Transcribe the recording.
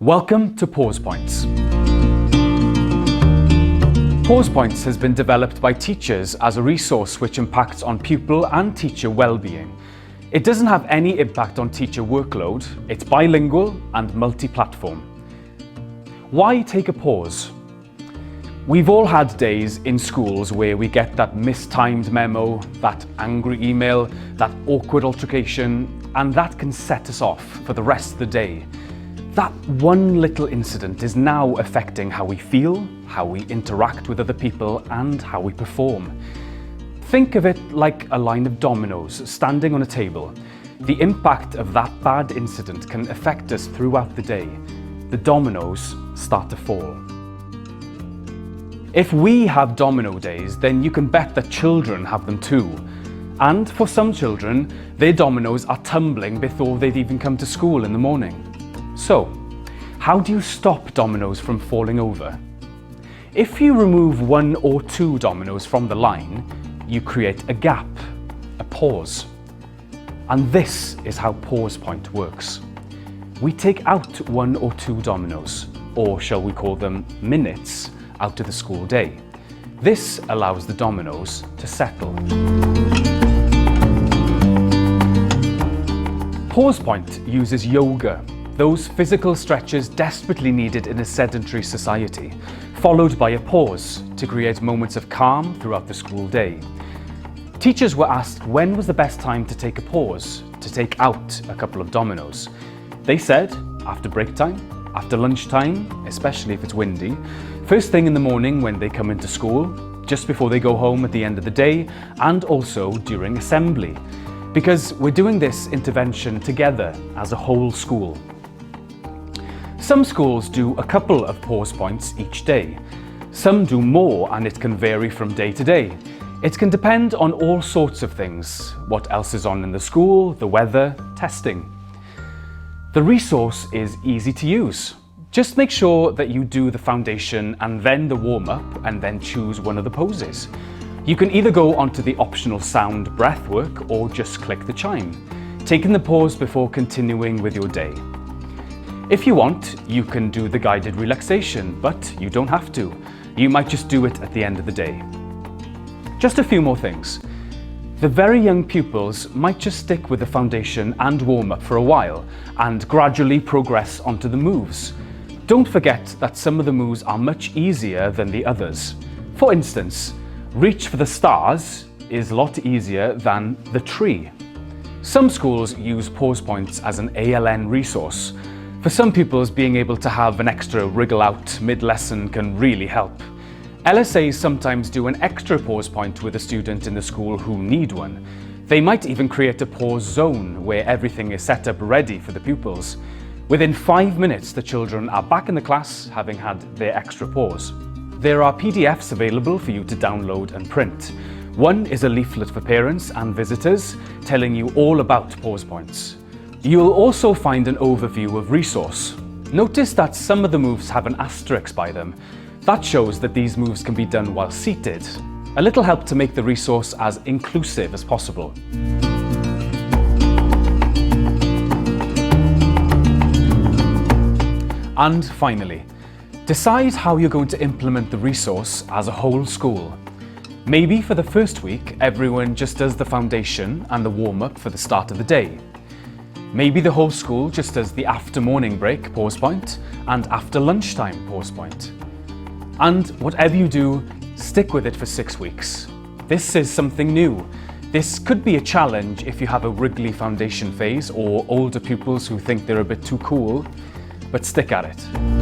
Welcome to PausePoints. PausePoints has been developed by teachers as a resource which impacts on pupil and teacher well-being. It doesn't have any impact on teacher workload, it's bilingual and multi-platform. Why take a pause? We've all had days in schools where we get that mistimed memo, that angry email, that awkward altercation, and that can set us off for the rest of the day. That one little incident is now affecting how we feel, how we interact with other people, and how we perform. Think of it like a line of dominoes standing on a table. The impact of that bad incident can affect us throughout the day. The dominoes start to fall. If we have domino days, then you can bet that children have them too. And for some children, their dominoes are tumbling before they've even come to school in the morning. So, how do you stop dominoes from falling over? If you remove one or two dominoes from the line, you create a gap, a pause. And this is how PausePoint works. We take out one or two dominoes, or shall we call them minutes, out of the school day. This allows the dominoes to settle. PausePoint uses yoga, those physical stretches desperately needed in a sedentary society, followed by a pause to create moments of calm throughout the school day. Teachers were asked when was the best time to take a pause, to take out a couple of dominoes. They said after break time, after lunchtime, especially if it's windy, first thing in the morning when they come into school, just before they go home at the end of the day, and also during assembly. Because we're doing this intervention together as a whole school. Some schools do a couple of pause points each day. Some do more, and it can vary from day to day. It can depend on all sorts of things, what else is on in the school, the weather, testing. The resource is easy to use. Just make sure that you do the foundation and then the warm-up and then choose one of the poses. You can either go onto the optional sound breath work or just click the chime, taking the pause before continuing with your day. If you want, you can do the guided relaxation, but you don't have to. You might just do it at the end of the day. Just a few more things. The very young pupils might just stick with the foundation and warm-up for a while and gradually progress onto the moves. Don't forget that some of the moves are much easier than the others. For instance, reach for the stars is a lot easier than the tree. Some schools use PausePoints as an ALN resource. For some pupils, being able to have an extra wriggle out mid-lesson can really help. LSAs sometimes do an extra pause point with a student in the school who need one. They might even create a pause zone where everything is set up ready for the pupils. Within 5 minutes, the children are back in the class having had their extra pause. There are PDFs available for you to download and print. One is a leaflet for parents and visitors telling you all about PausePoints. You'll also find an overview of resource. Notice that some of the moves have an asterisk by them. That shows that these moves can be done while seated. A little help to make the resource as inclusive as possible. And finally, decide how you're going to implement the resource as a whole school. Maybe for the first week, everyone just does the foundation and the warm-up for the start of the day. Maybe the whole school just does the after morning break pause point and after lunchtime pause point. And whatever you do, stick with it for 6 weeks. This is something new. This could be a challenge if you have a wriggly foundation phase or older pupils who think they're a bit too cool, but stick at it.